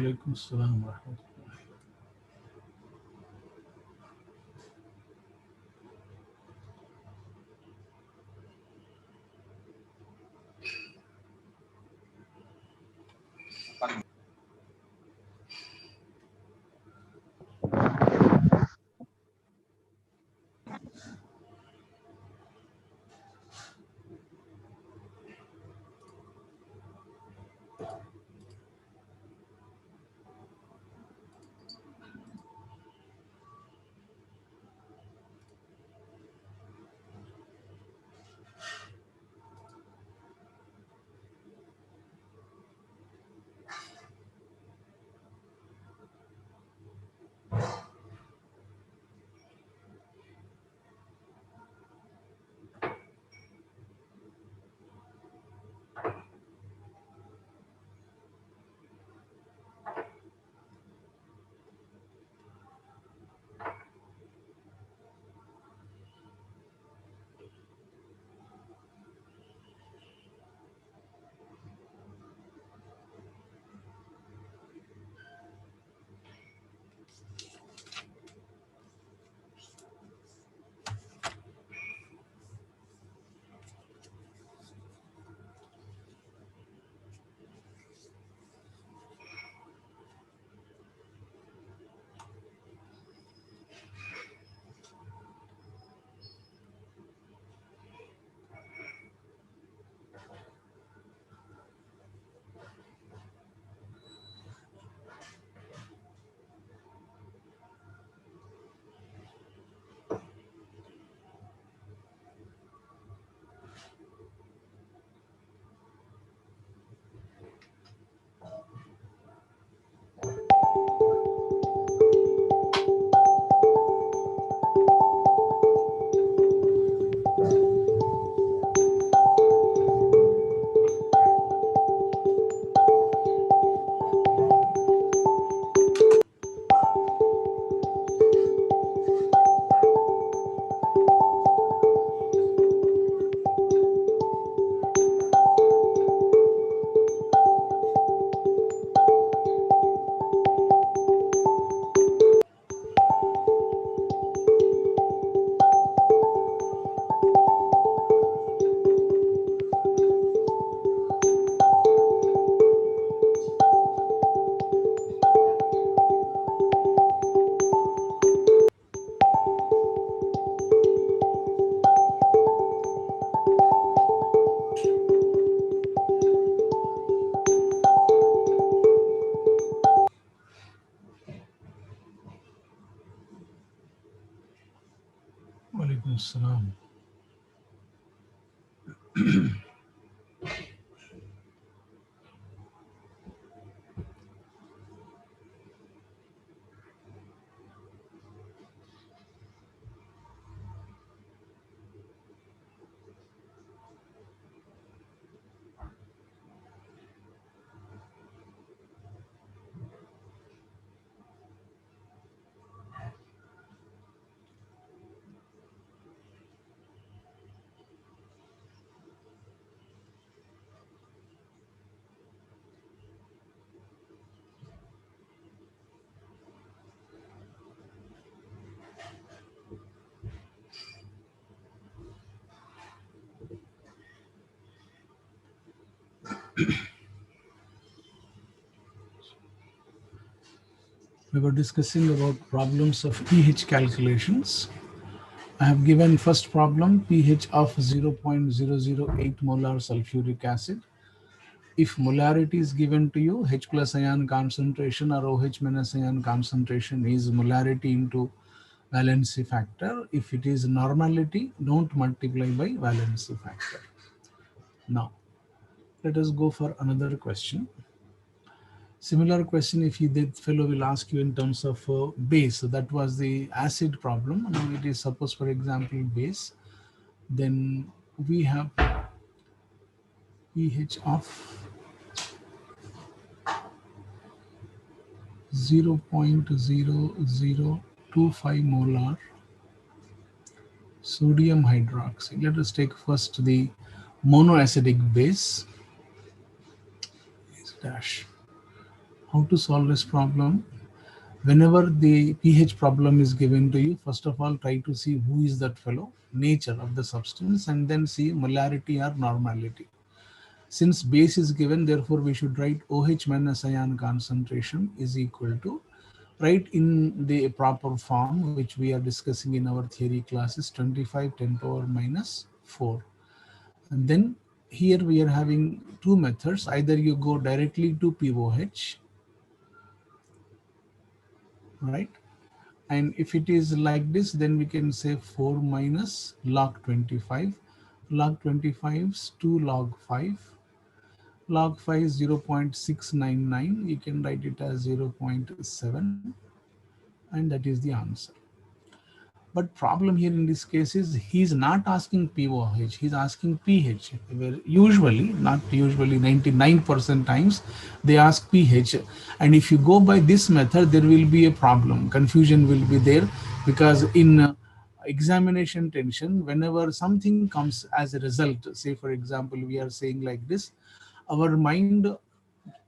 Walaikum Assalam wa rahmatullah. Walaikum Assalam. We were discussing about problems of pH calculations. I have given first problem, pH of 0.008 molar sulfuric acid. If molarity is given to you, H plus ion concentration or OH minus ion concentration is molarity into valency factor. If it is normality, don't multiply by valency factor. Now, let us go for another question. Similar question, if that fellow will ask you in terms of base, so that was the acid problem. Now it is suppose, for example, base. Then we have pH of 0.0025 molar sodium hydroxide. Let us take first the monoacidic base. Dash How to solve this problem? Whenever the pH problem is given to you, first of all, try to see who is that fellow, nature of the substance, and then see molarity or normality. Since base is given, therefore we should write OH minus ion concentration is equal to, write in the proper form which we are discussing in our theory classes, 25 10 power minus 4. And then here we are having two methods. Either you go directly to POH, right? And if it is like this, then we can say 4 minus log 25. Log 25 is 2 log 5. Log 5 is 0.699. You can write it as 0.7. And that is the answer. But problem here in this case is he's not asking POH, he's asking pH. Where usually, not usually, 99% times they ask pH. And if you go by this method, there will be a problem. Confusion will be there because in examination tension, whenever something comes as a result, say for example, we are saying like this, our mind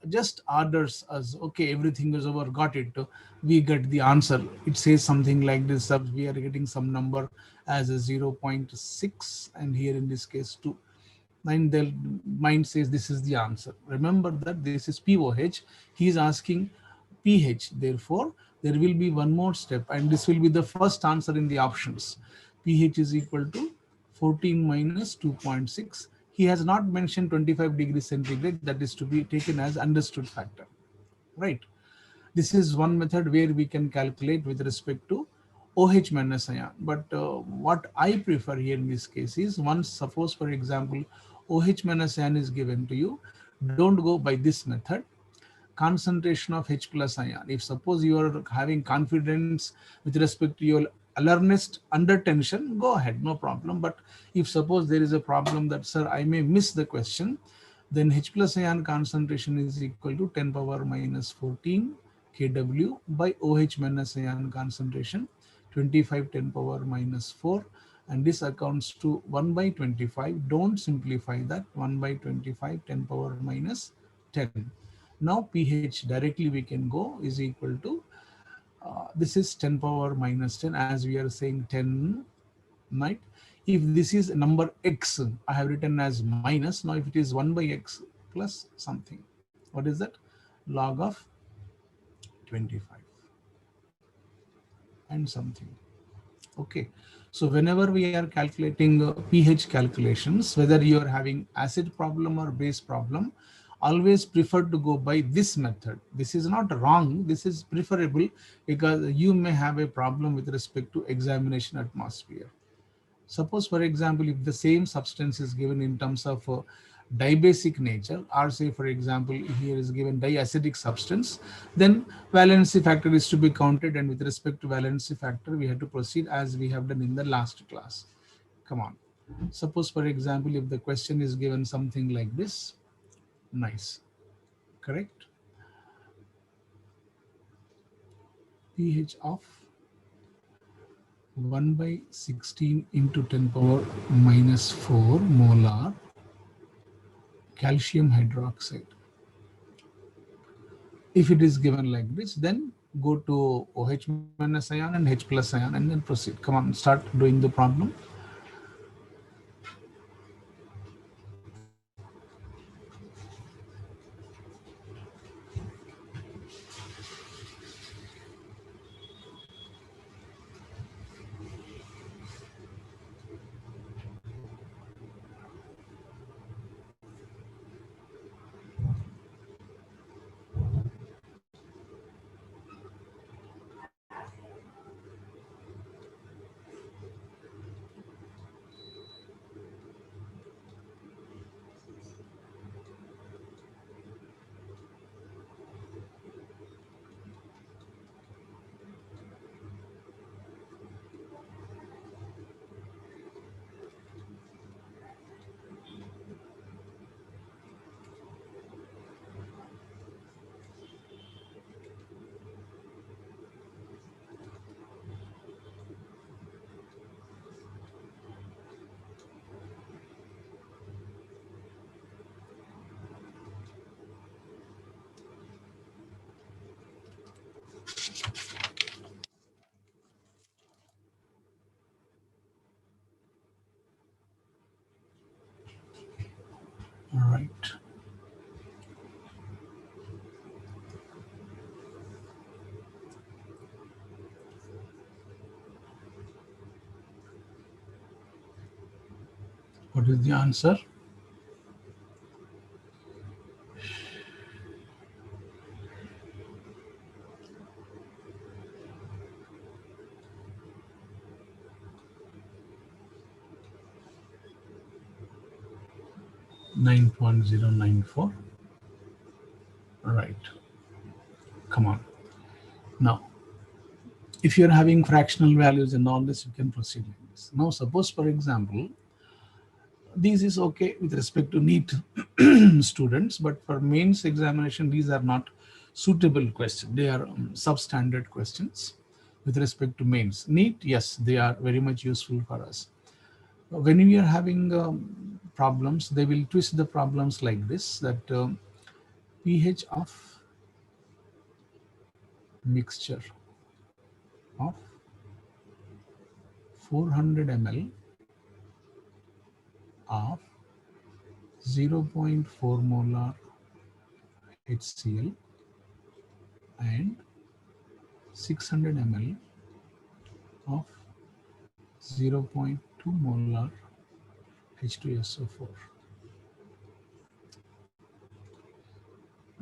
just orders us, okay, everything is over, got it, we get the answer. It says something like this, we are getting some number as a 0.6, and here in this case 2, and the mind says this is the answer. Remember that this is POH, he is asking pH, therefore there will be one more step, and this will be the first answer in the options. pH is equal to 14 minus 2.6. He has not mentioned 25 degrees centigrade, that is to be taken as understood factor, right? This is one method where we can calculate with respect to OH minus ion. But what I prefer here in this case is, once suppose for example OH minus ion is given to you, don't go by this method. Concentration of H plus ion. If suppose you are having confidence with respect to your alarmist under tension, go ahead, no problem. But if suppose there is a problem that, sir, I may miss the question, then H plus ion concentration is equal to 10 power minus 14 kW by OH minus ion concentration 25 10 power minus 4, and this accounts to 1 by 25. Don't simplify that, 1 by 25 10 power minus 10. Now pH directly we can go is equal to, this is 10 power minus 10, as we are saying 10, right? If this is number x, I have written as minus. Now if it is 1 by x plus something, what is that? Log of 25 and something. Okay, so whenever we are calculating pH calculations, whether you are having acid problem or base problem, always prefer to go by this method. This is not wrong, this is preferable because you may have a problem with respect to examination atmosphere. Suppose, for example, if the same substance is given in terms of dibasic nature, or say, for example, here is given diacetic substance, then valency factor is to be counted, and with respect to valency factor, we have to proceed as we have done in the last class. Come on. Suppose, for example, if the question is given something like this, nice, correct? pH of 1 by 16 into 10 power minus 4 molar calcium hydroxide. If it is given like this, then go to OH minus ion and H plus ion and then proceed. Come on, start doing the problem. What is the answer? $9.094. Right. Come on. Now, if you're having fractional values and all this, you can proceed like this. Now, suppose, for example, this is okay with respect to NEET students, but for mains examination, these are not suitable questions. They are substandard questions with respect to mains. NEET, yes, they are very much useful for us. When we are having problems, they will twist the problems like this, that pH of mixture of 400 ml of 0.4 molar HCl and 600 ml of 0.2 molar H2SO4.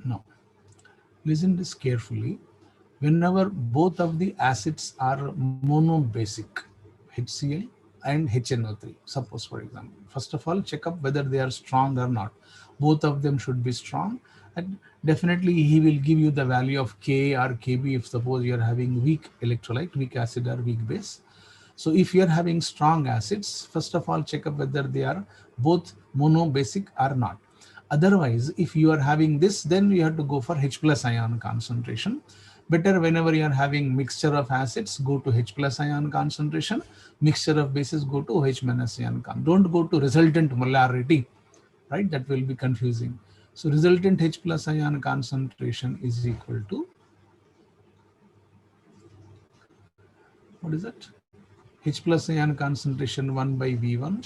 Now, listen this carefully. Whenever both of the acids are monobasic, HCl and HNO3, suppose for example, first of all, check up whether they are strong or not. Both of them should be strong, and definitely he will give you the value of Ka or Kb if suppose you are having weak electrolyte, weak acid or weak base. So if you are having strong acids, first of all, check up whether they are both monobasic or not. Otherwise, if you are having this, then you have to go for H plus ion concentration. Better whenever you are having mixture of acids, go to H plus ion concentration. Mixture of bases, go to OH minus ion. Don't go to resultant molarity, right? That will be confusing. So resultant H plus ion concentration is equal to, what is it? H plus ion concentration 1 by V1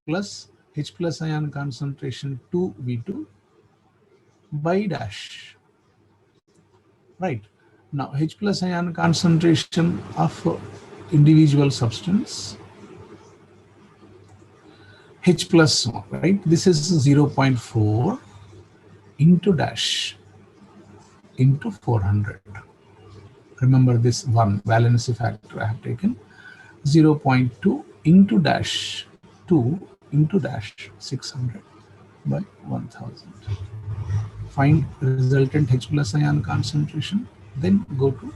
plus H plus ion concentration 2V2 by dash. Right. Now H plus ion concentration of individual substance, H plus, right? This is 0.4 into dash into 400. Remember this one valency factor I have taken, 0.2 into dash 2 into dash 600 by 1000. Find resultant H plus ion concentration, then go to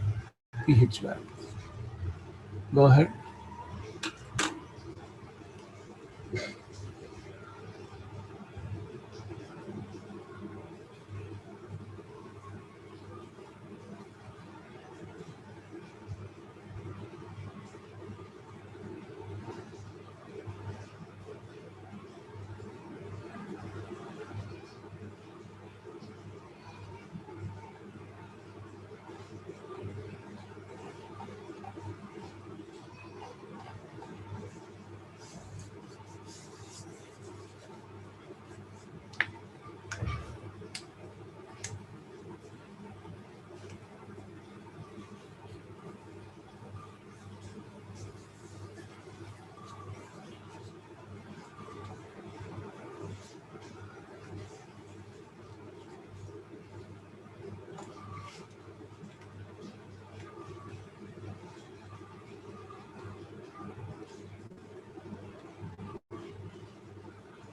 pH value. Go ahead.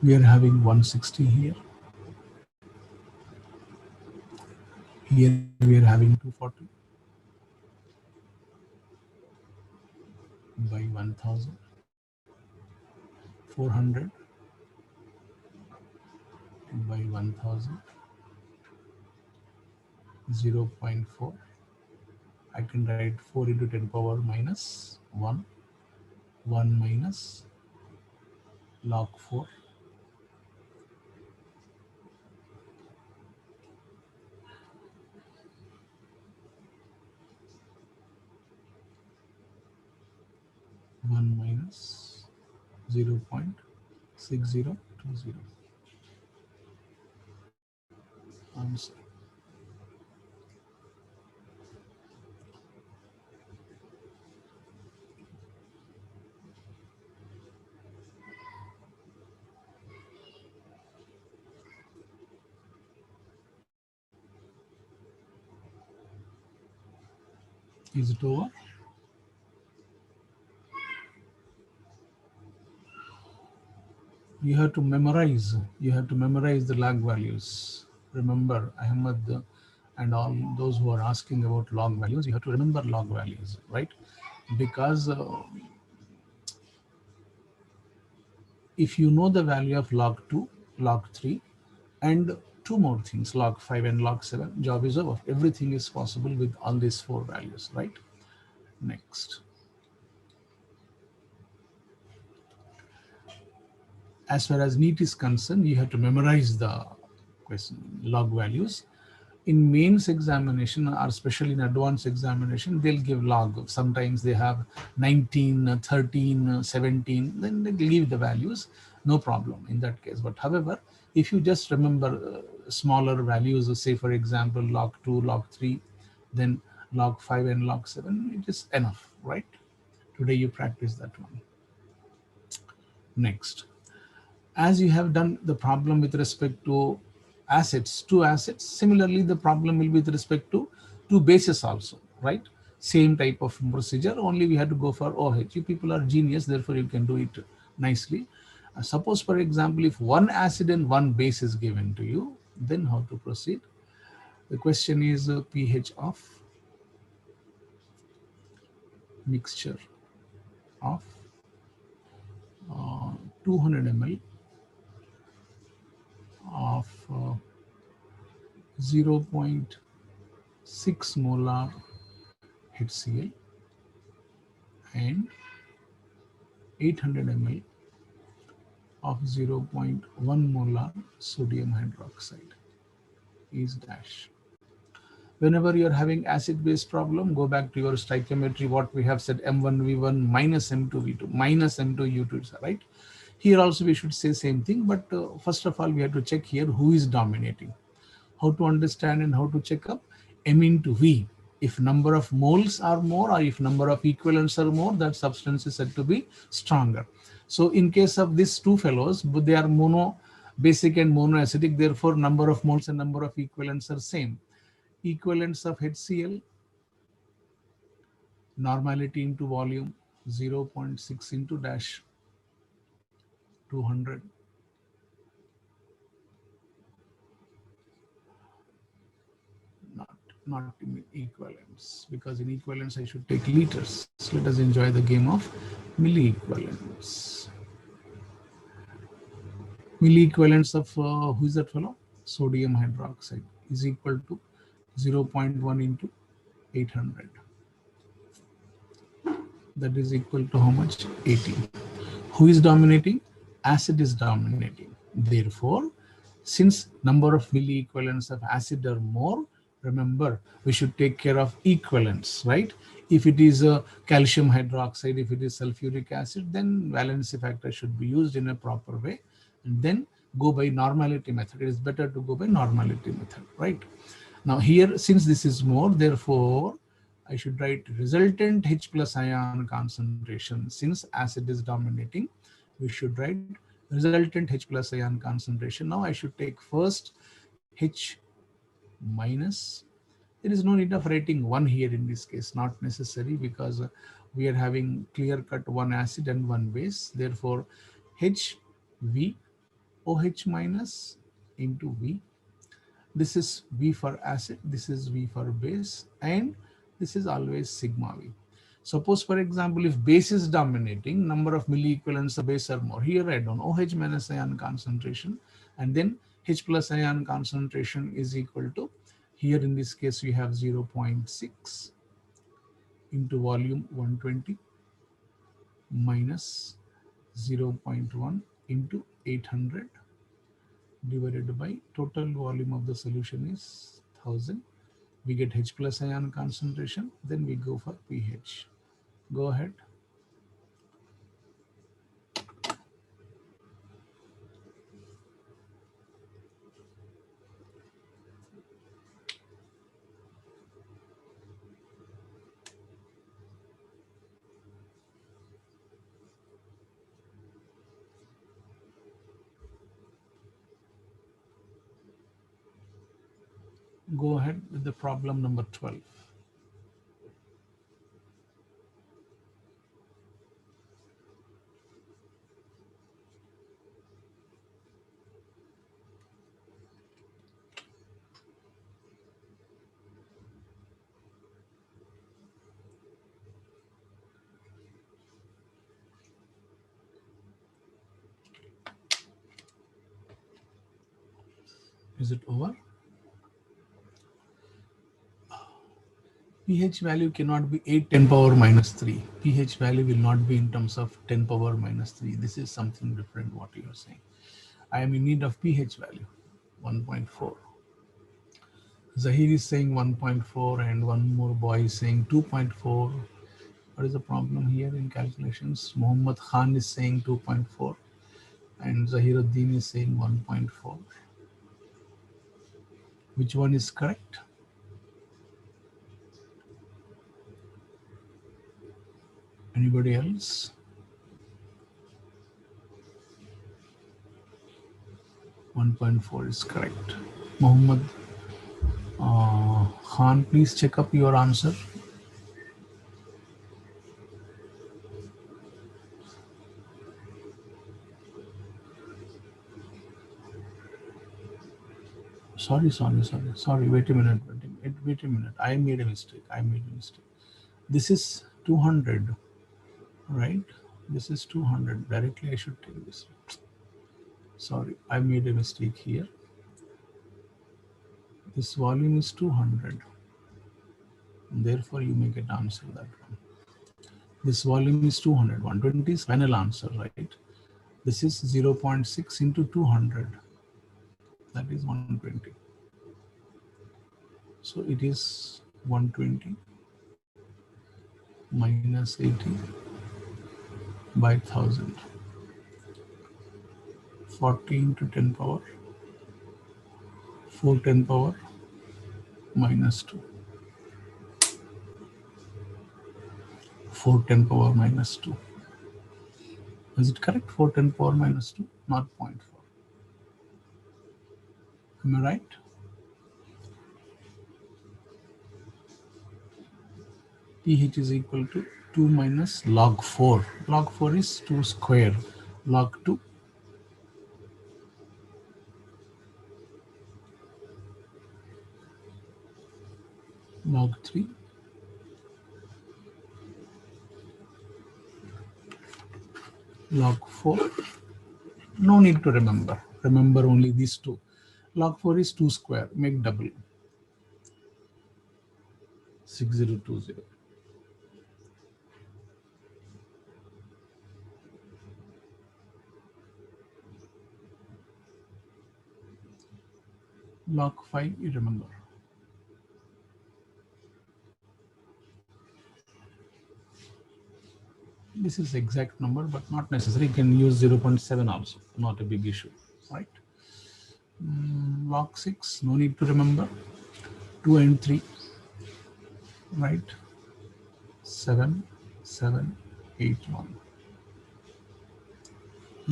We are having 160 here. Here we are having 240 by 1000, 400 by 1000, 0.4. I can write 4 into 10 power minus 1, 1 minus log 4. One minus 0.6020. Answer. Is it over? You have to memorize. You have to memorize the log values. Remember, Ahmed and all those who are asking about log values, you have to remember log values, right? Because if you know the value of log 2, log 3, and two more things, log 5 and log 7, job is over. Everything is possible with all these four values, right? Next. As far as NEET is concerned, you have to memorize the question log values. In mains examination, or especially in advanced examination, they'll give log. Sometimes they have 19, 13, 17, then they leave the values, no problem in that case. But however, if you just remember smaller values, say for example, log 2, log 3, then log 5 and log 7, it is enough, right? Today you practice that one. Next. As you have done the problem with respect to assets, two assets, similarly, the problem will be with respect to two bases also, right? Same type of procedure, only we have to go for OH. You people are genius, therefore you can do it nicely. Suppose, for example, if one acid and one base is given to you, then how to proceed? The question is pH of mixture of 200 ml of 0.6 molar HCl and 800 ml of 0.1 molar sodium hydroxide is dash. Whenever you're having acid-base problem, go back to your stoichiometry, what we have said, M1V1 minus M2V2 minus M2U2, right? Here also we should say same thing, but first of all, we have to check here who is dominating. How to understand and how to check up? M into V. If number of moles are more or if number of equivalents are more, that substance is said to be stronger. So in case of these two fellows, they are mono basic and monoacidic, therefore number of moles and number of equivalents are same. Equivalents of HCl, normality into volume 0.6 into dash 200. Not in equivalents, because in equivalents I should take liters. So let us enjoy the game of milliequivalents. Milliequivalents of who is that fellow? Sodium hydroxide is equal to 0.1 into 800. That is equal to how much? 80. Who is dominating? Acid is dominating. Therefore, since number of milliequivalents of acid are more, remember, we should take care of equivalents, right? If it is a calcium hydroxide, if it is sulfuric acid, then valency factor should be used in a proper way. And then go by normality method. It is better to go by normality method, right? Now here, since this is more, therefore, I should write resultant H plus ion concentration. Since acid is dominating, we should write resultant H plus ion concentration. Now I should take first H minus. There is no need of writing 1 here in this case, not necessary, because we are having clear cut one acid and one base. Therefore, HV OH minus into V. This is V for acid, this is V for base, and this is always sigma V. Suppose, for example, if base is dominating, number of milliequivalents of base are more. Here I don't know, OH minus ion concentration, and then H plus ion concentration is equal to, here in this case we have 0.6 into volume 120 minus 0.1 into 800 divided by total volume of the solution is 1000. We get H plus ion concentration, then we go for pH. Go ahead. Go ahead with the problem number 12. Is it over? pH value cannot be 8 10 power minus 3. pH value will not be in terms of 10 power minus 3. This is something different what you are saying. I am in need of pH value 1.4. Zahir is saying 1.4 and one more boy is saying 2.4. What is the problem here in calculations? Muhammad Khan is saying 2.4 and Zahiruddin is saying 1.4. Which one is correct? Anybody else? 1.4 is correct. Muhammad Khan, please check up your answer. Sorry. Wait a minute. Wait a minute. I made a mistake. This is 200, right? This is 200. Directly, I should take this. Sorry, I made a mistake here. This volume is 200. Therefore, you may get answer that one. This volume is 200. 120 is final answer, right? This is 0.6 into 200. That is 120. So it is 120 minus 80 by 1000. 40 into 10 power 4 10 power minus 2. 4 10 power minus 2. Is it correct? 4 10 power minus 2, not 0.4. Am I right? pH is equal to 2 minus log 4. Log 4 is 2 square. Log 2. Log 3. Log 4. No need to remember. Remember only these two. Log 4 is 2 square. Make double. 6020. Log 5, you remember. This is exact number, but not necessary. You can use 0.7 also. Not a big issue, right? Log 6, no need to remember. 2 and 3, right? 7, 7, 8, 1.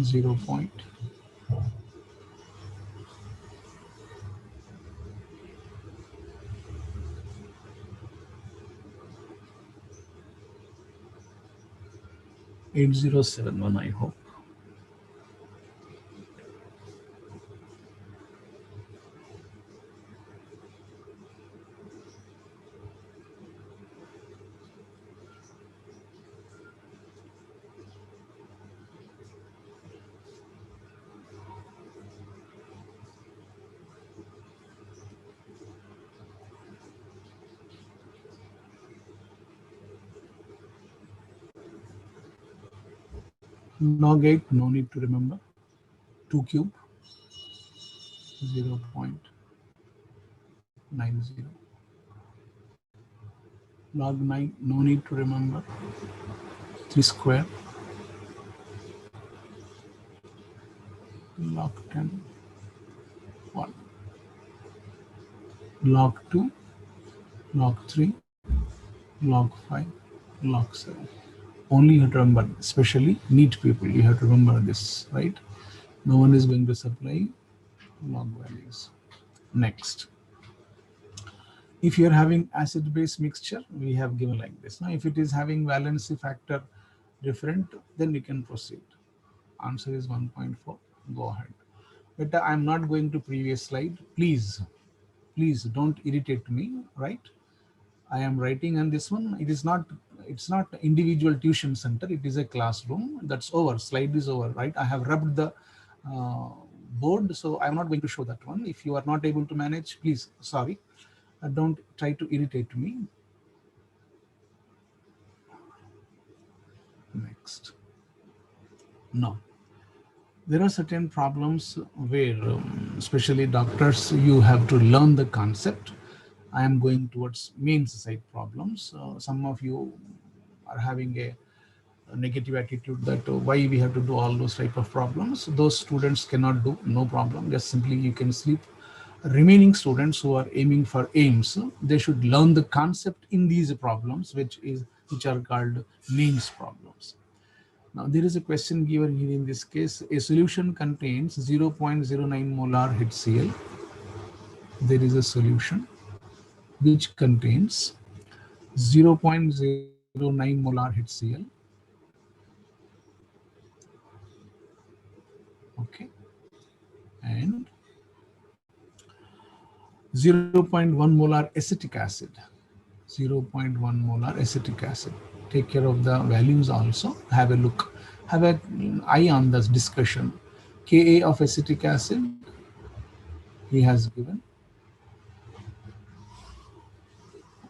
0. 8071, I hope. Log 8, no need to remember. 2 cube, 0.90. Log 9, no need to remember. 3 square. Log 10, 1. Log 2, log 3, log 5, log 7. Only you have to remember, especially NEET people, you have to remember this, right? No one is going to supply log values. Next. If you are having acid-base mixture, we have given like this. Now, if it is having valency factor different, then you can proceed. Answer is 1.4. Go ahead. But I am not going to previous slide. Please don't irritate me, right? I am writing on this one. It's not individual tuition center. It is a classroom. That's over. Slide is over, right? I have rubbed the board, so I'm not going to show that one. If you are not able to manage, please, sorry, don't try to irritate me. Next. No. There are certain problems where, especially doctors, you have to learn the concept. I am going towards means side problems. Some of you are having a negative attitude that why we have to do all those type of problems. Those students cannot do, no problem. Just simply you can sleep. Remaining students who are aiming for aims, they should learn the concept in these problems, which are called names problems. Now there is a question given here in this case. A solution contains 0.09 molar HCl. There is a solution which contains 0.09 molar HCl. Okay, and 0.1 molar acetic acid. 0.1 molar acetic acid. Take care of the values also. Have a look. Have an eye on this discussion. Ka of acetic acid, he has given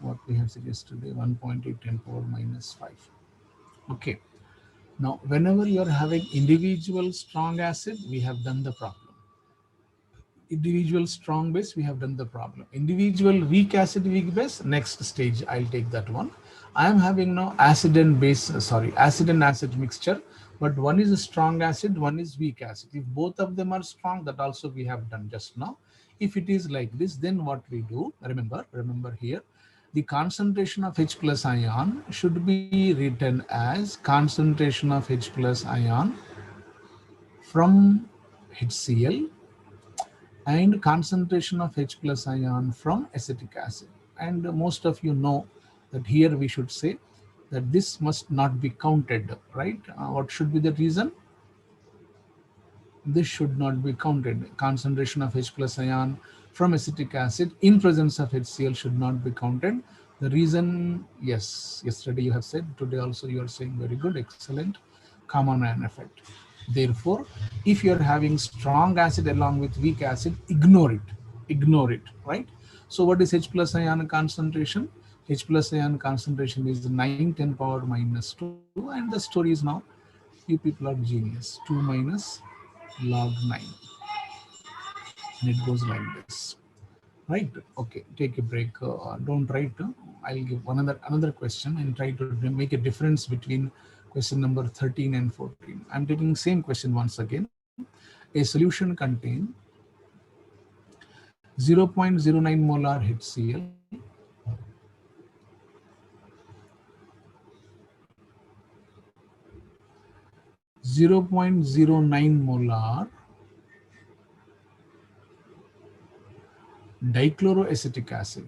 what we have said yesterday, 1.8 10 power minus 5. Okay. Now, whenever you are having individual strong acid, we have done the problem. Individual strong base, we have done the problem. Individual weak acid, weak base, next stage, I'll take that one. I am having now acid and base, acid and acid mixture, but one is a strong acid, one is weak acid. If both of them are strong, that also we have done just now. If it is like this, then what we do, remember here, the concentration of H plus ion should be written as concentration of H plus ion from HCl and concentration of H plus ion from acetic acid. And most of you know that here we should say that this must not be counted, right? What should be the reason? This should not be counted. Concentration of H plus ion from acetic acid in presence of HCl should not be counted. The reason, yes, yesterday you have said, today also you are saying very good, excellent, common ion effect. Therefore, if you are having strong acid along with weak acid, ignore it, right? So what is H plus ion concentration? H plus ion concentration is 9 10 power minus 2, and the story is now, you people are genius, 2 minus log 9, and it goes like this, right? Okay, take a break, don't write. I'll give another question and try to make a difference between question number 13 and 14. I'm taking same question once again. A solution contain 0.09 molar HCl, 0.09 molar dichloroacetic acid,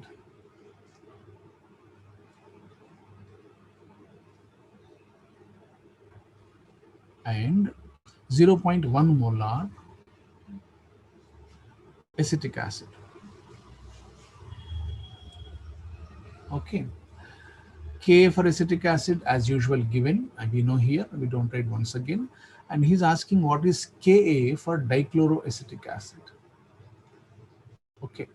and 0.1 molar acetic acid. Okay. Ka for acetic acid as usual given, and we know here, we don't write once again. And he's asking what is Ka for dichloroacetic acid. Okay.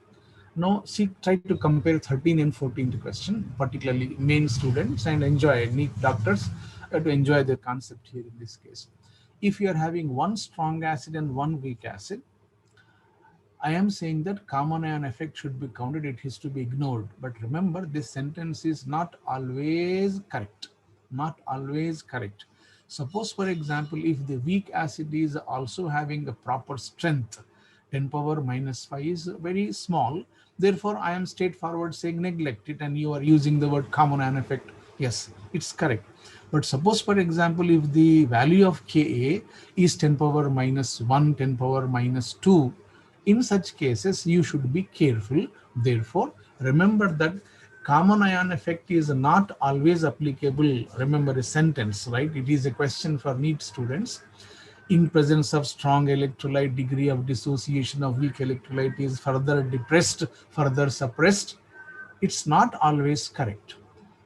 Now see, try to compare 13 and 14 question, particularly main students, and enjoy, NEET doctors to enjoy the concept here in this case. If you are having one strong acid and one weak acid, I am saying that common ion effect should be counted, it is to be ignored. But remember, this sentence is not always correct. Not always correct. Suppose, for example, if the weak acid is also having a proper strength, 10 power minus 5 is very small. Therefore, I am straightforward saying neglect it, and you are using the word common ion effect. Yes, it's correct. But suppose, for example, if the value of Ka is 10 power minus 1, 10 power minus 2, in such cases, you should be careful. Therefore, remember that common ion effect is not always applicable. Remember a sentence, right? It is a question for NEET students. In presence of strong electrolyte, degree of dissociation of weak electrolyte is further depressed, further suppressed. It's not always correct.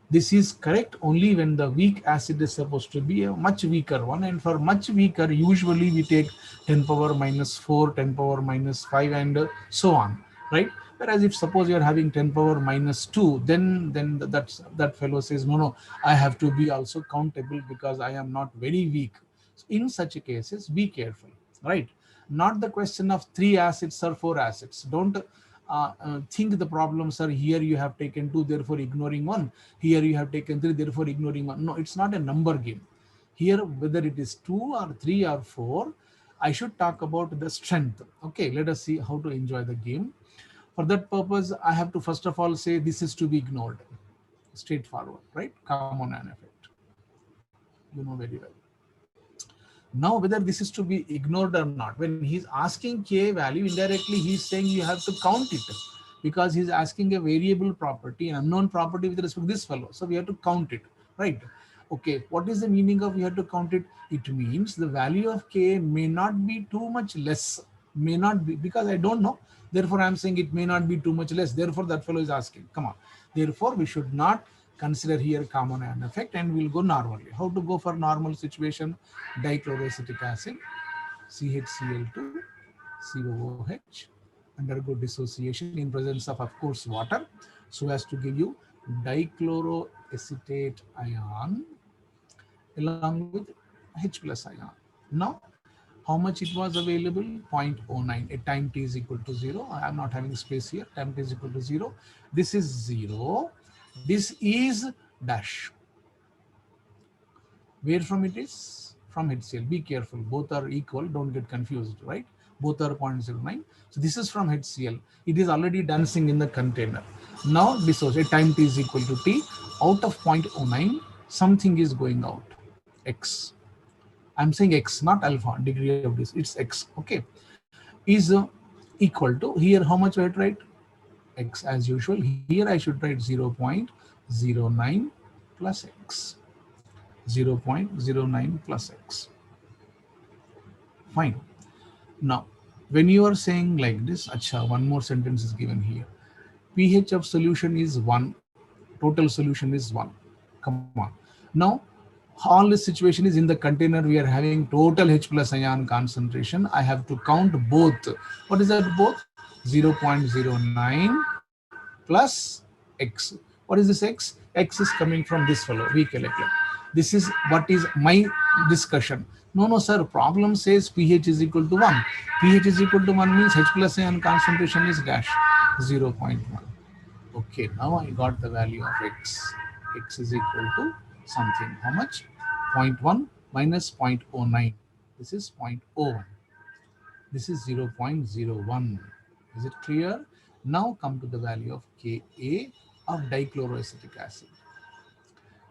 This is correct only when the weak acid is supposed to be a much weaker one, and for much weaker usually we take 10 power minus 4, 10 power minus 5, and so on, right? Whereas if suppose you are having 10 power minus 2, then that fellow says, no, no, I have to be also countable because I am not very weak. So in such cases, be careful, right? Not the question of 3 acids or 4 acids. Don't think the problems are here you have taken 2, therefore ignoring 1. Here you have taken 3, therefore ignoring 1. No, it's not a number game. Here, whether it is 2 or 3 or 4, I should talk about the strength. Okay, let us see how to enjoy the game. For that purpose, I have to first of all say this is to be ignored. Straightforward, right? Common an effect. You know very well. Now, whether this is to be ignored or not, when he's asking K value, indirectly he's saying you have to count it, because he's asking a variable property, an unknown property with respect to this fellow. So we have to count it, right? Okay, what is the meaning of we have to count it? It means the value of K may not be too much less, may not be, because I don't know. Therefore, I'm saying it may not be too much less. Therefore, that fellow is asking, come on. Therefore, we should not consider here common ion effect, and we'll go normally. How to go for normal situation? Dichloroacetic acid, CHCl2, COOH, undergo dissociation in presence of course, water, so as to give you dichloroacetate ion along with H plus ion. Now, how much it was available? 0.09. At time t is equal to 0. I am not having space here. Time t is equal to 0. This is 0. This is dash. Where from it is? From HCl. Be careful. Both are equal. Don't get confused, right? Both are 0.09. So this is from HCl. It is already dancing in the container. Now dissociate. Time t is equal to t. Out of 0.09, something is going out. X. I'm saying X, not alpha, degree of this. It's X. Okay. Is equal to, here how much I write? X as usual. Here I should write 0.09 plus X. 0.09 plus X. Fine. Now, when you are saying like this, acha, one more sentence is given here. pH of solution is 1. Total solution is 1. Come on. Now, all this situation is in the container. We are having total H plus ion concentration. I have to count both. What is that both? 0.09 plus X. What is this X? X is coming from this fellow, weak electron. This is what is my discussion. No, no, sir. Problem says pH is equal to 1. pH is equal to 1 means H plus ion concentration is dash 0.1. Okay, now I got the value of X. X is equal to something. How much? 0.1 minus 0.09. This is 0.01. This is 0.01. Is it clear? Now come to the value of Ka of dichloroacetic acid.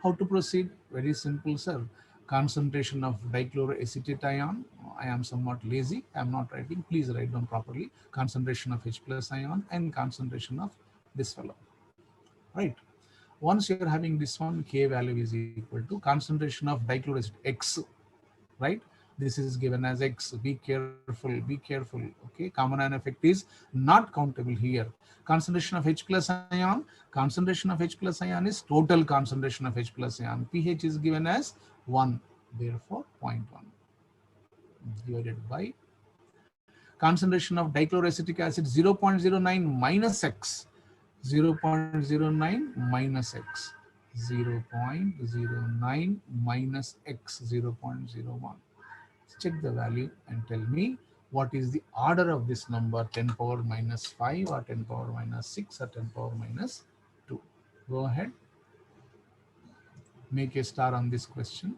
How to proceed? Very simple, sir. Concentration of dichloroacetate ion. I am somewhat lazy. I am not writing. Please write down properly. Concentration of H plus ion and concentration of this fellow. Right. Once you're having this one, K value is equal to concentration of dichloroacetate X. Right. This is given as X. Be careful. Be careful. Okay. Common ion effect is not countable here. Concentration of H plus ion. Concentration of H plus ion is total concentration of H plus ion. pH is given as 1. Therefore, 0.1 divided by concentration of dichloroacetic acid 0.09 minus X. 0.09 minus X. 0.09 minus X. 0.01. Check the value and tell me what is the order of this number, 10 power minus 5 or 10 power minus 6 or 10 power minus 2. Go ahead. Make a star on this question.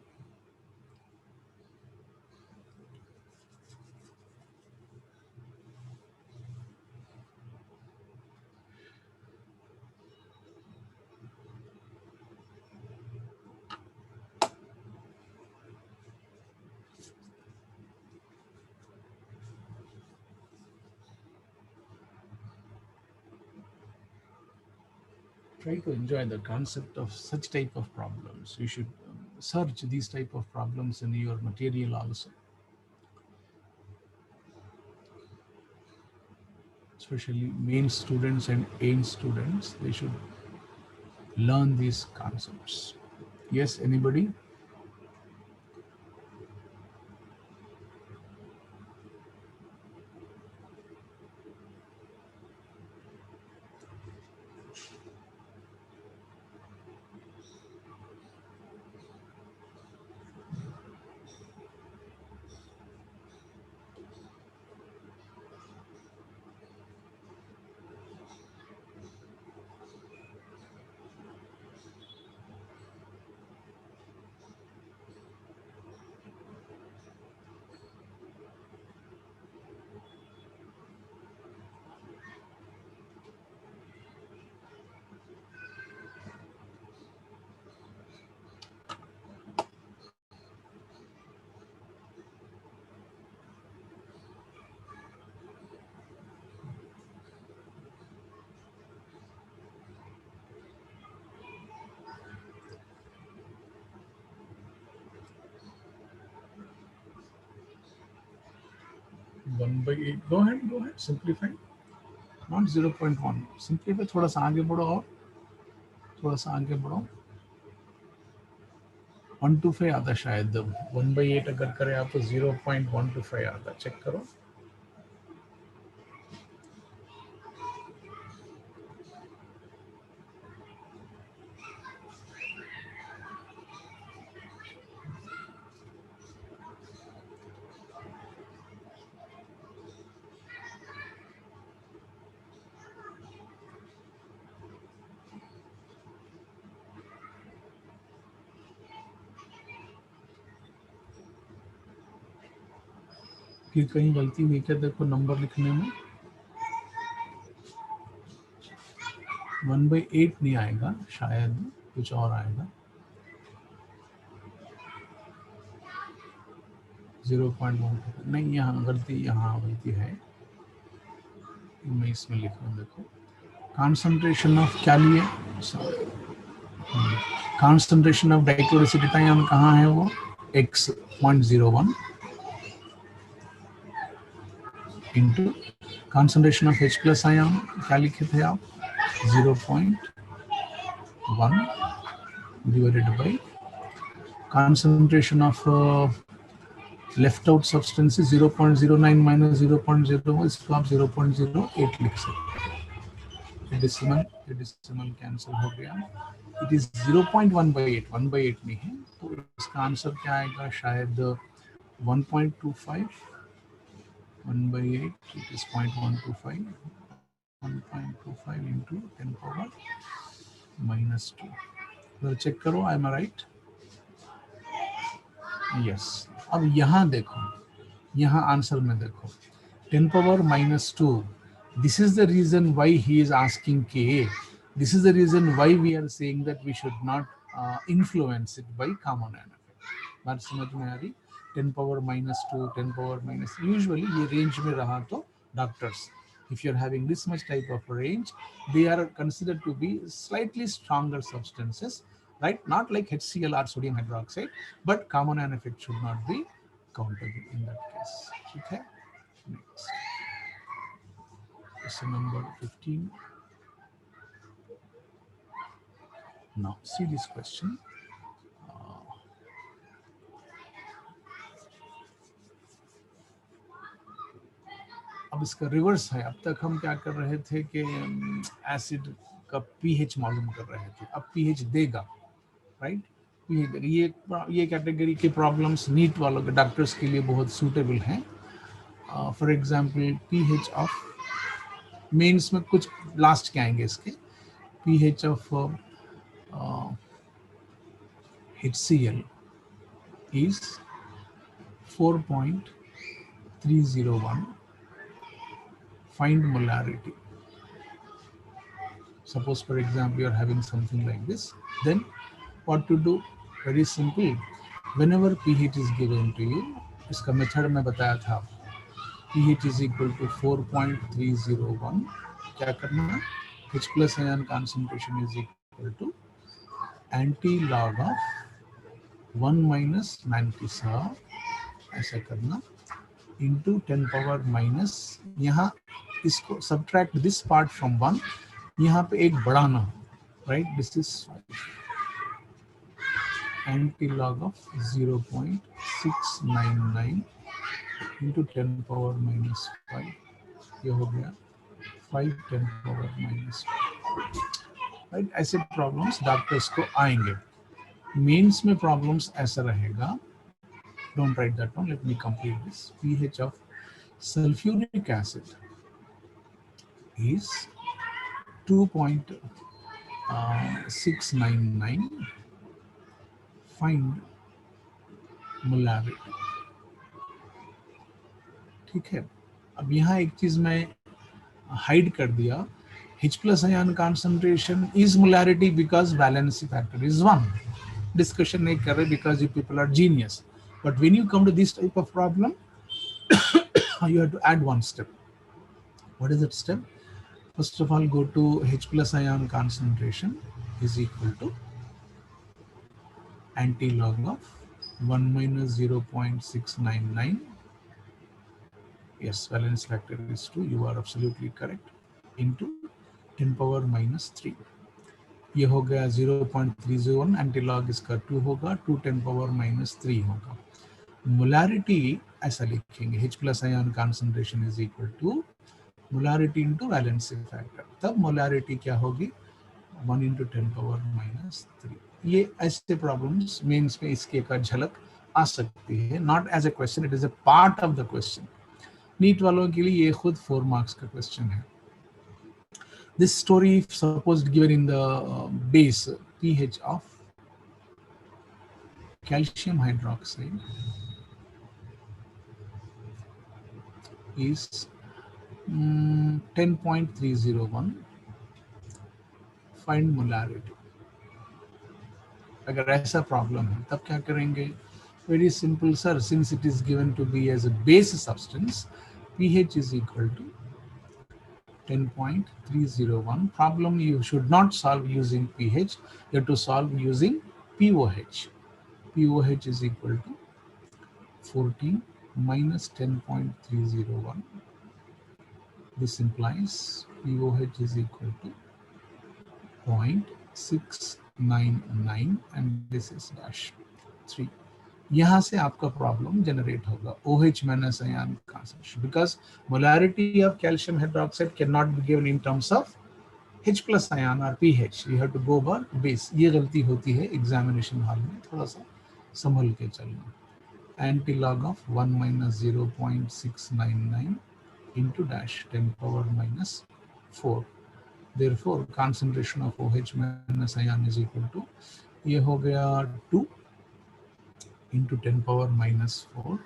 Try to enjoy the concept of such type of problems. You should search these type of problems in your material also. Especially main students and AIM students, they should learn these concepts. Yes, anybody? One by 8. Go ahead. Simplify. Not 0.1. Simplify. थोड़ा सा आगे बढ़ो और थोड़ा सा आगे बढ़ो. 125 आता शायद. 1/8 अगर करें आप तो 0.125 आता. चेक करो. कि कहीं गलती हुई क्या देखो नंबर लिखने में. 1/8 नहीं आएगा शायद, कुछ और आएगा. 0.1 नहीं, यहाँ गलती है. मैं इसमें लिख रहा हूँ. देखो कॉन्सेंट्रेशन ऑफ क्या लिए, कॉन्सेंट्रेशन ऑफ डाइक्लोरोसिटिक आयन कहाँ है वो, x 0.01 into concentration of H plus ion क्या लिखे थे आप, 0.1 divided by concentration of left out substances 0.09 minus 0.01, इसको आप 0.08 लिख सकते हैं. डेसिमल कैंसिल हो गया. It is 0.1/8. 1/8 नहीं है, तो इसका आंसर क्या आएगा, शायद 1.25. 1/8 इट इज 0.125. 1.25 into 10 power -2. तो चेक करो, आई एम राइट. यस. अब यहाँ देखो, यहाँ आंसर में देखो 10 power -2. This is the reason why he is asking Ka. This is the reason why we are saying that we should not influence it by common effect. बात समझ में आ रही. 10 power -2, 10 power -3. Usually ये range में रहा तो doctors, if you are having this much type of range, they are considered to be slightly stronger substances, right? Not like HCl or sodium hydroxide, but common ion effect should not be counted in that case. Okay. Next. Question number 15. Now see this question. अब इसका reverse है. अब तक हम क्या कर रहे थे कि एसिड का पीएच मालूम कर रहे थे. अब पीएच देगा, राइट. ये कैटेगरी के प्रॉब्लम्स नीट वालों के डॉक्टर्स के लिए बहुत सूटेबल हैं. For example pH of mains में कुछ लास्ट के आएंगे इसके. pH of HCl is 4.301. Find molarity. Suppose, for example, you are having something like this. Then what to do? Very simple. Whenever pH is given to you, इसका method में बताया था. pH is equal to 4.301. क्या करना है? H plus ion concentration is equal to anti-log of 1 minus 97, ऐसा करना, into 10 power minus, यहाँ इसको subtract this part from 1, यहाँ पे एक बढ़ाना, right? This is 5. Anti-log of 0.699 into 10 power minus 5. ये हो गया 5 10 power minus 5. राइट, ऐसे प्रॉब्लम्स डॉक्टर्स को आएंगे. मेंस में प्रॉब्लम्स ऐसा रहेगा. Don't write that down, let me complete this. pH of sulfuric acid is 2.699. Find molarity. ठीक है, अब यहाँ एक चीज मैं हाइड कर दिया. H plus ion concentration is molarity because valency factor is 1. Discussion नहीं कर रहे because you people are genius. But when you come to this type of problem, you have to add one step. What is that step? First of all, go to H plus ion concentration is equal to anti-log of 1 minus 0.699. Yes, valence factor is 2. You are absolutely correct. Into 10 power minus 3. ये हो गया 0.301. Antilog इसका 2 होगा. 2 10 power minus 3 होगा. Molarity ऐसा लिखेंगे, H plus ion concentration is equal to molarity into valency factor. तब molarity क्या होगी? 1 इंटू 10 पावर माइनस 3. ये ऐसे प्रॉब्लम्स मेंस में इसके का झलक आ सकती है. Not as a question, it is a part of the question. NEET वालों के लिए ये खुद 4 मार्क्स का क्वेश्चन है. This story, suppose given in the base pH of calcium hydroxide is 10.301. Find molarity. अगर ऐसा प्रॉब्लम है तब क्या करेंगे? Very simple, sir. Since it is given to be as a base substance, pH is equal to 10.301. Problem you should not solve using pH. You have to solve using pOH. pOH is equal to 14 minus 10.301. This implies pOH is equal to 0.699 and this is dash 3. यहाँ से आपका problem generate होगा. OH minus ion concentration, because molarity of calcium hydroxide cannot be given in terms of H plus ion or pH. You have to go by base. ये गलती होती है examination hall में, थोड़ा सा संभल के चलना. Anti-log of 1 minus 0.699 into dash 10 power minus 4. Therefore, concentration of OH minus ion is equal to, ये हो गया 2 into 10 power minus 4.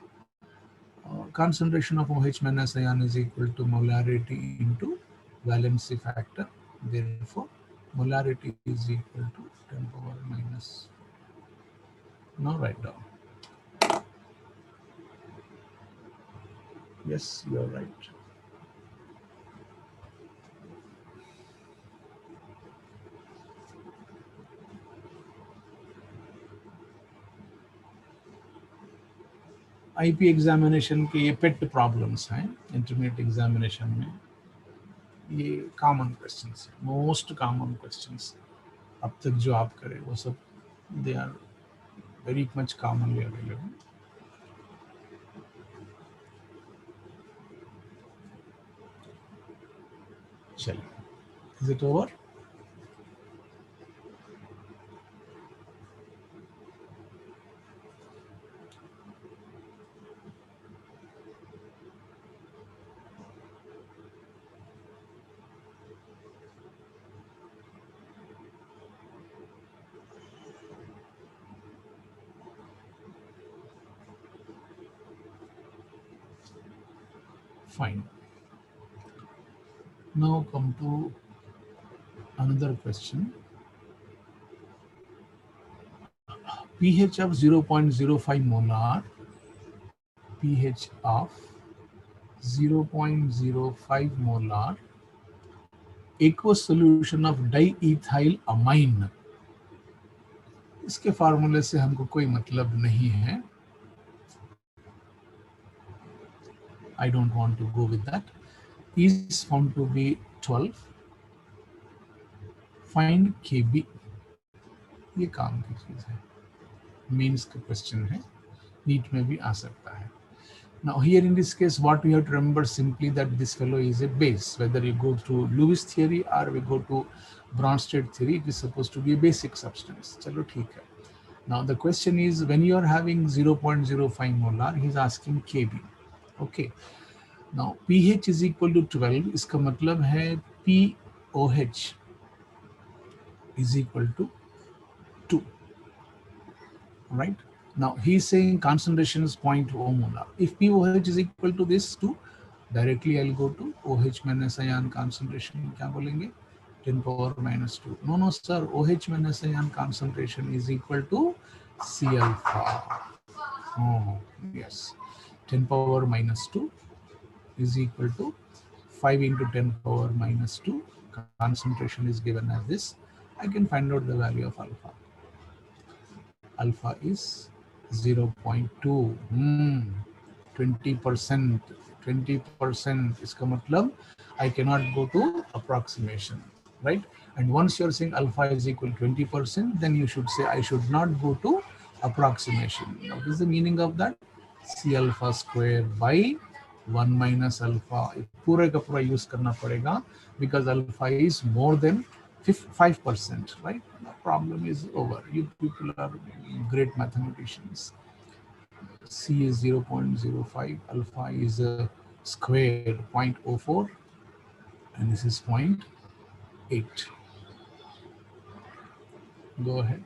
Concentration of OH minus ion is equal to molarity into valency factor. Therefore, molarity is equal to 10 power minus 4. Now write down. Yes, you are right. IP examination के ये pet problems हैं. Intermediate examination में ये common questions हैं, most common questions अब तक जो आप करें वो सब they are very much commonly available. चलिए, is it over? Fine. Now come to another question. pH of 0.05 molar, pH of 0.05 molar aqueous solution of diethyl amine. इसके फार्मूले से हमको कोई मतलब नहीं है. I don't want to go with that. Is found to be 12. Find Kb, ये काम की चीज है, मीन्स का क्वेश्चन है, नीट में भी आ सकता है. Now here in this case, what we have to remember simply that this fellow is a base. Whether you go to Lewis theory or we go to Bronsted theory, it is supposed to be a basic substance. Chalo theek hai. Now the question is, when you are having 0.05 molar, he is asking Kb. Okay. Now pH is equal to 12. इसका मतलब है POH is equal to 2. Right? Now he's saying concentration is 0.0 molar. If POH is equal to this 2, directly I'll go to OH minus ion concentration. क्या बोलेंगे? 10 power minus 2. No, sir. OH minus ion concentration is equal to C alpha. Oh, yes. 10 power minus 2 is equal to 5 into 10 power minus 2. Concentration is given as this. I can find out the value of alpha. Alpha is 0.2. 20%. 20%. इसका मतलब I cannot go to approximation, right? And once you're saying alpha is equal to 20%, then you should say I should not go to approximation. What is the meaning of that? C alpha square by 1 minus alpha. पूरे का पूरा use करना पड़ेगा because alpha is more than 5%, right? The problem is over. You people are great mathematicians. C is 0.05, alpha is a square 0.04, and this is 0.8. Go ahead.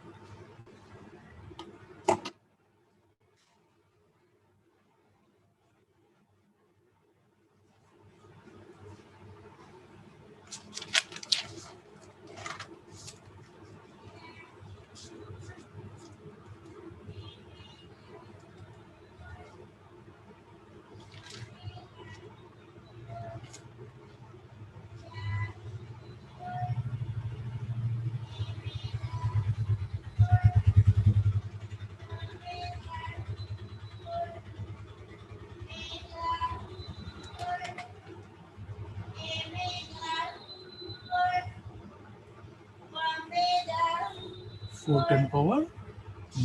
Four 10 power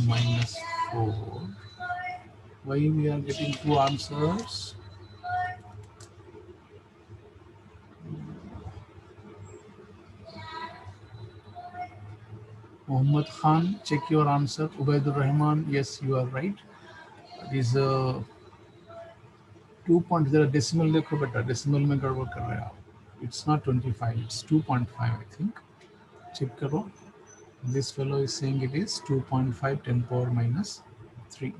minus 4. Why we are getting two answers? Muhammad Khan, check your answer. Ubaidur Rahman, yes, you are right. It is 2 point, there decimal देखो बेटा, decimal में गड़बड़ कर रहे हैं आप. It's not 25, it's 2.5, I think. Check करो. This fellow is saying it is 2.5 10 power minus 3.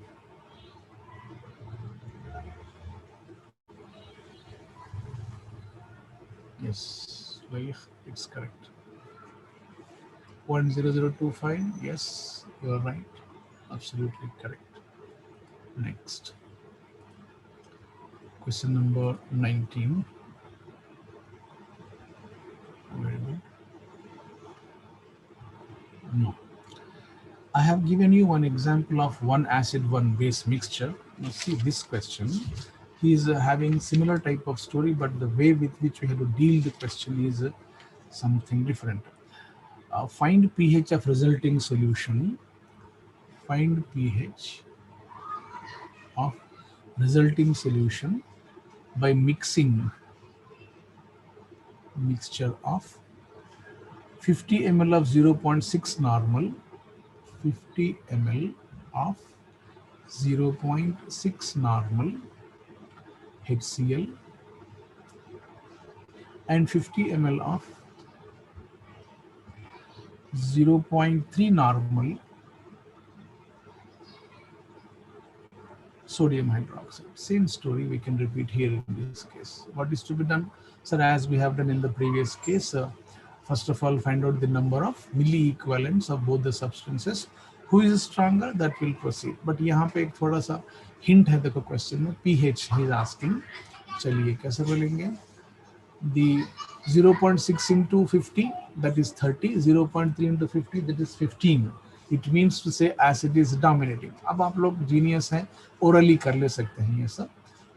Yes, it's correct. 0.0025, yes, you are right. Absolutely correct. Next. Question number 19. Very good. No. I have given you one example of one acid, one base mixture. Now see this question. He is having similar type of story, but the way with which we have to deal the question is something different. Find pH of resulting solution. Find pH of resulting solution by mixing mixture of 50 ml of 0.6 normal, 50 ml of 0.6 normal HCl, and 50 ml of 0.3 normal sodium hydroxide. Same story we can repeat here in this case. What is to be done? Sir, as we have done in the previous case, first of all, find out the number of milli equivalents of both the substances. Who is stronger? That will proceed. But यहाँ पे एक थोड़ा सा hint है देखो question में, pH he is asking. चलिए कैसे बोलेंगे? The 0.6 into 50, that is 30, 0.3 into 50, that is 15. It means to say acid is dominating. अब आप लोग genius हैं, orally कर ले सकते हैं ये सब.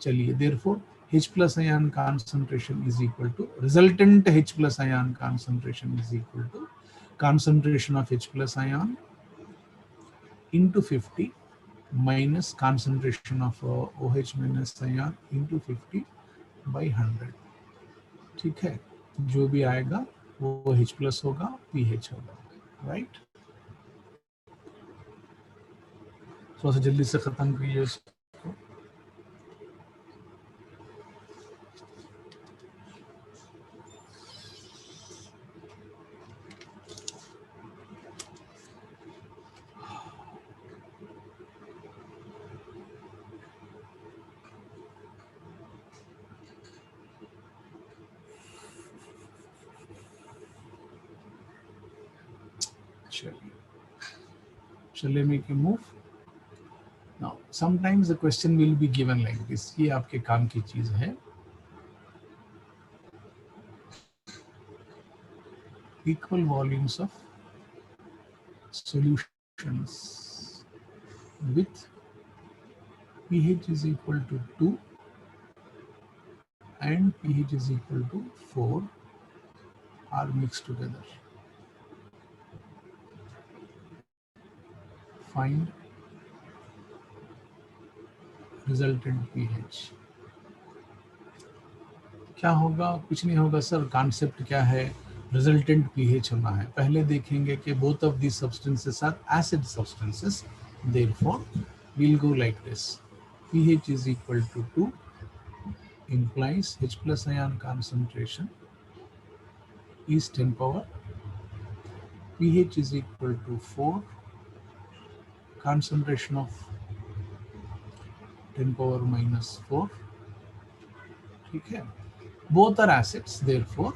चलिए, therefore H plus ion concentration is equal to resultant H plus ion concentration is equal to concentration of H plus ion into 50 minus concentration of OH minus ion into 50 by 100. ठीक है, जो भी आएगा वो H प्लस होगा, pH होगा, right? थोड़ा सा जल्दी से खत्म कीजिए इसको. Shall I make a move? Now, sometimes the question will be given like this. ये आपके काम की चीज है. Equal volumes of solutions with pH is equal to 2 and pH is equal to 4 are mixed together. Find resultant pH. क्या होगा? कुछ नहीं होगा सर. कॉन्सेप्ट क्या है? रिजल्टेंट pH होना है. पहले देखेंगे कि both of these substances are acid substances. Therefore, we'll go like this. pH is equal to 2 implies H plus ion concentration is 10 power. pH is equal to 4. Concentration of 10 power minus 4. ठीक है. Both are acids. Therefore,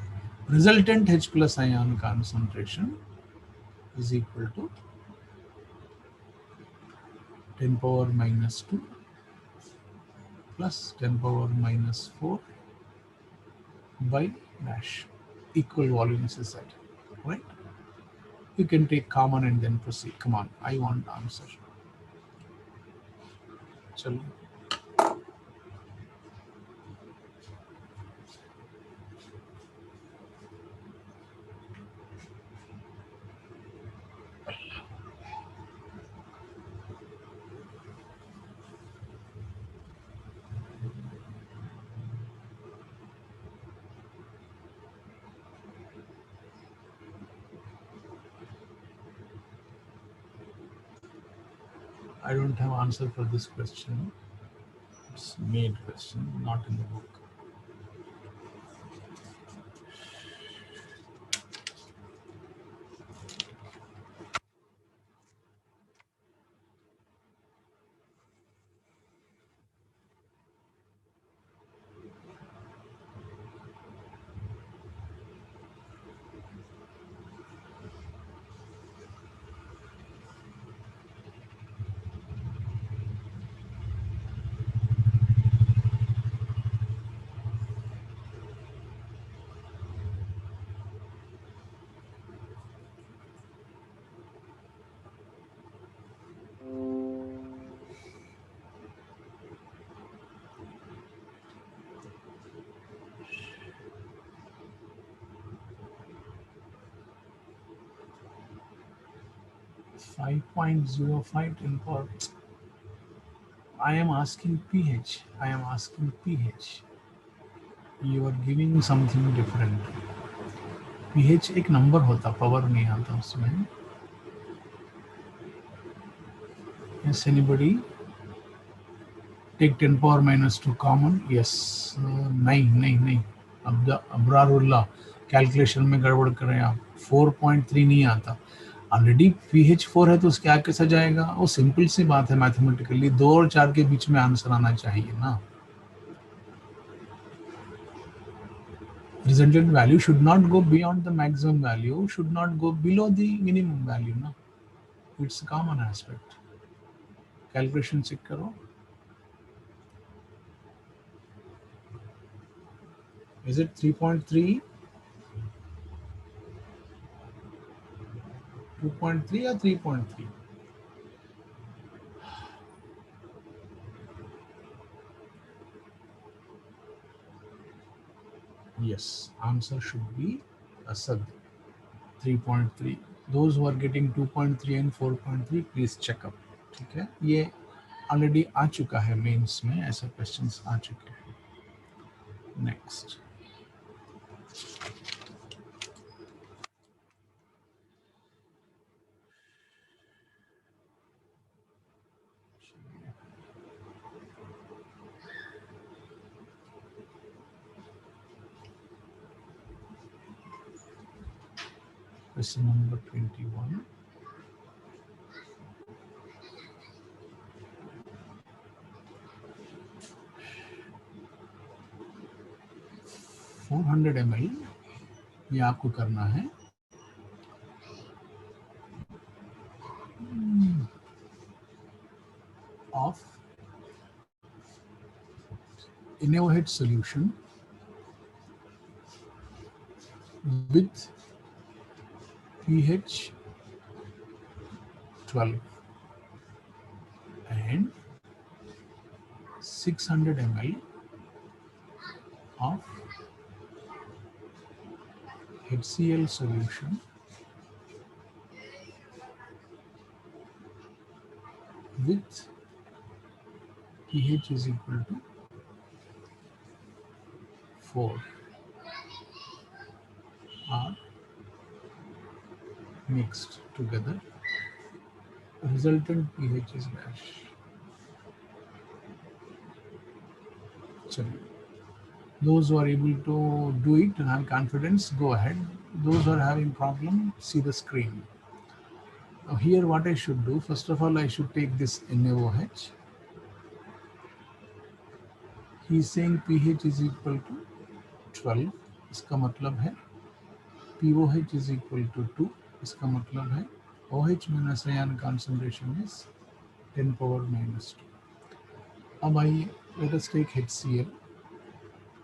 resultant H plus ion concentration is equal to 10 power minus 2 plus 10 power minus 4 by dash. Equal volumes is that, right? You can take common and then proceed. Come on, I want the answer. Chalo. I don't have answer for this question. It's made question, not in the book. Five 5.05 in power. I am asking pH. I am asking pH. You are giving something different. pH एक number होता, power नहीं आता उसमें. Yes, anybody? Take 10 power minus 2 common. Yes. नहीं. अब्रारुल्ला calculation में गड़बड़ कर रहे हैं आप. 4.3 नहीं आता. ऑलरेडी pH 4 है तो उसके आगे कैसा जाएगा? वो सिंपल सी बात है मैथमेटिकली. 2 और 4 के बीच में आंसर आना चाहिए ना. Resultant value should not go beyond the maximum value, should not go below the minimum value. No, it's a common aspect. Calculation check karo. Is it 3.3, 2.3 or 3.3? Yes, answer should be Asad, 3.3. Those who are getting 2.3 and 4.3, please check up. ठीक है, ये already आ चुका है mains में, ऐसे questions आ चुके हैं. Next, question number 21. ml ये आपको करना है of InnoHead solution with pH 12 and 600 ml of HCl solution with pH is equal to 4 are mixed together. Resultant pH is dash. चलिए, those who are able to do it and have confidence, go ahead. Those who are having problem, see the screen. Now here what I should do, first of all I should take this NaOH. He is saying pH is equal to 12, इसका मतलब है POH is equal to 2, इसका मतलब है OH minus ion concentration is 10 power minus 2. अब आइए, let us take HCl.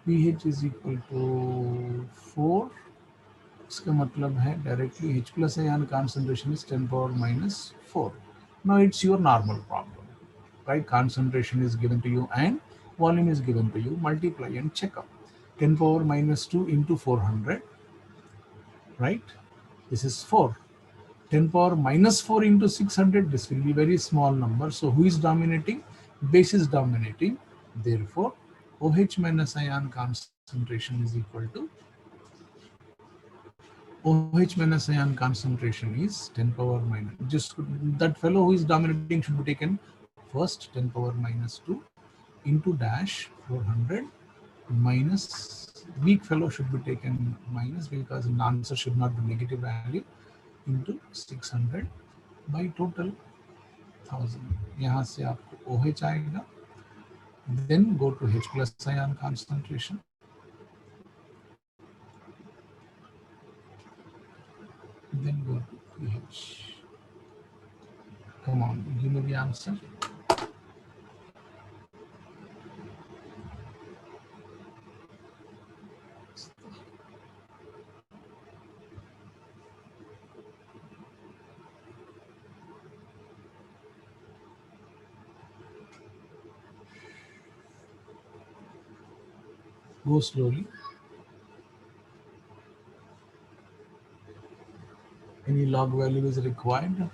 pH is equal to 4, इसका मतलब है directly H plus ion concentration is 10 power minus 4. Now it's your normal problem, right? Concentration is given to you and volume is given to you. Multiply and check up. 10 power minus 2 into 400, right? This is 4. 10 power minus 4 into 600, this will be very small number. So who is dominating? Base is dominating. Therefore, OH minus ion concentration is equal to, OH minus ion concentration is 10 power minus, just that fellow who is dominating should be taken first, 10 power minus 2 into dash 400 minus, weak fellow should be taken minus because the answer should not be negative value, into 600 by total 1000. यहाँ से आपको OH आएगा. Then go to H plus ion concentration. Then go to pH. Come on, give me the answer. Go slowly. Any log value is required.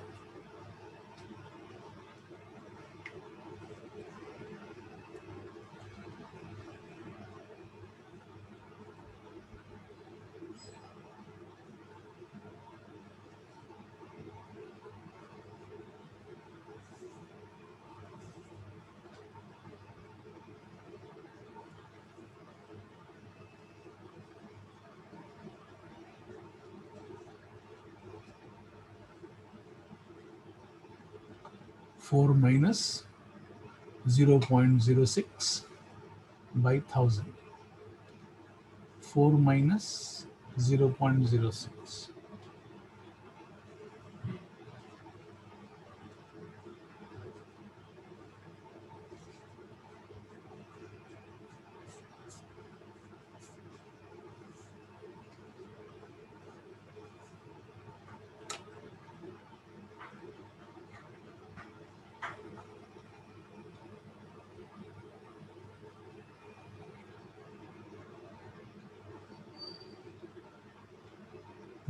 Four minus 0.06 by 1000. 4 minus 0.06.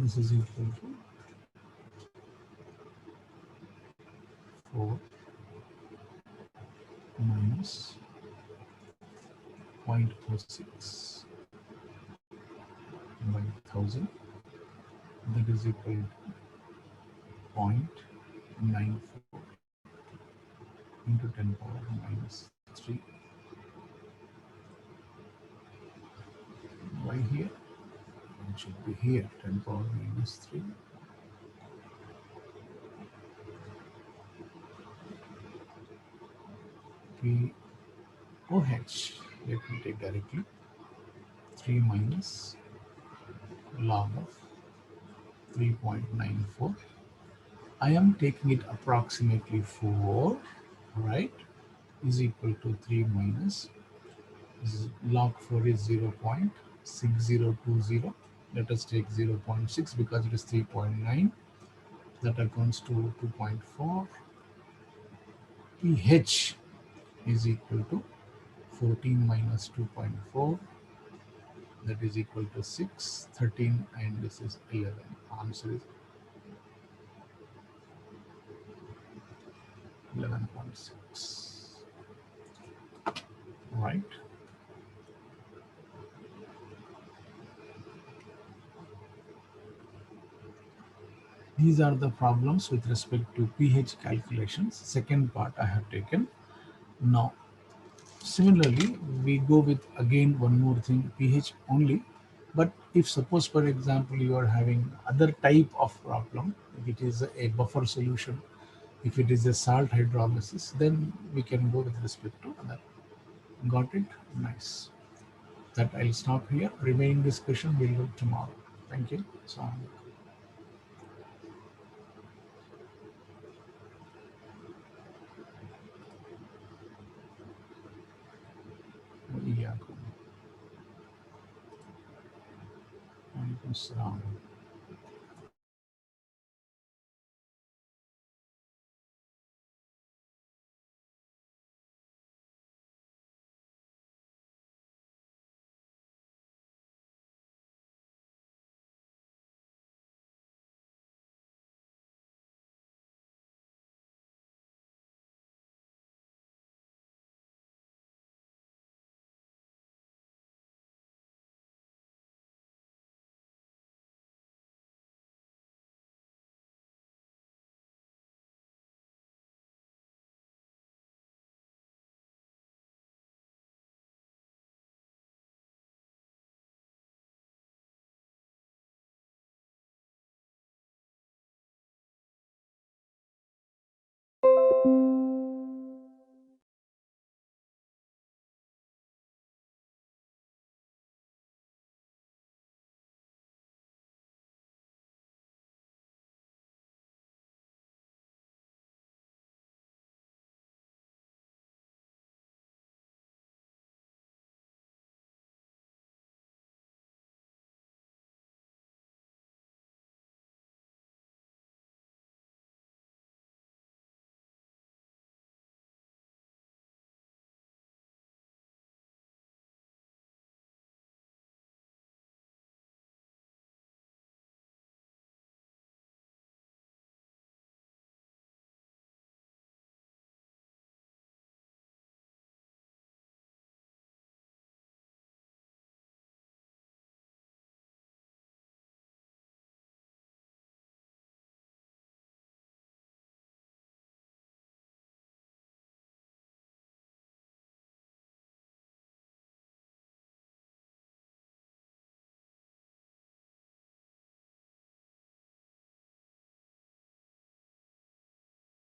This is equal to 0.06 by 1000, that is equal to 0.94 into 10 power minus 3 by here. It should be here, 10 power minus 3. POH, let me take directly, 3 minus log of 3.94. I am taking it approximately 4, right, is equal to 3 minus log 4 is 0.6020. Let us take 0.6 because it is 3.9. That accounts to 2.4. pH is equal to 14 minus 2.4. That is equal to 6, 13, and this is 11. Answer is 11.6. Right. These are the problems with respect to pH calculations. Second part I have taken. Now, similarly, we go with again one more thing, pH only. But if suppose, for example, you are having other type of problem, if it is a buffer solution, if it is a salt hydrolysis, then we can go with respect to other. Got it? Nice. That I'll stop here. Remaining discussion we'll do tomorrow. Thank you. So, yeah. Alaikum Assalam.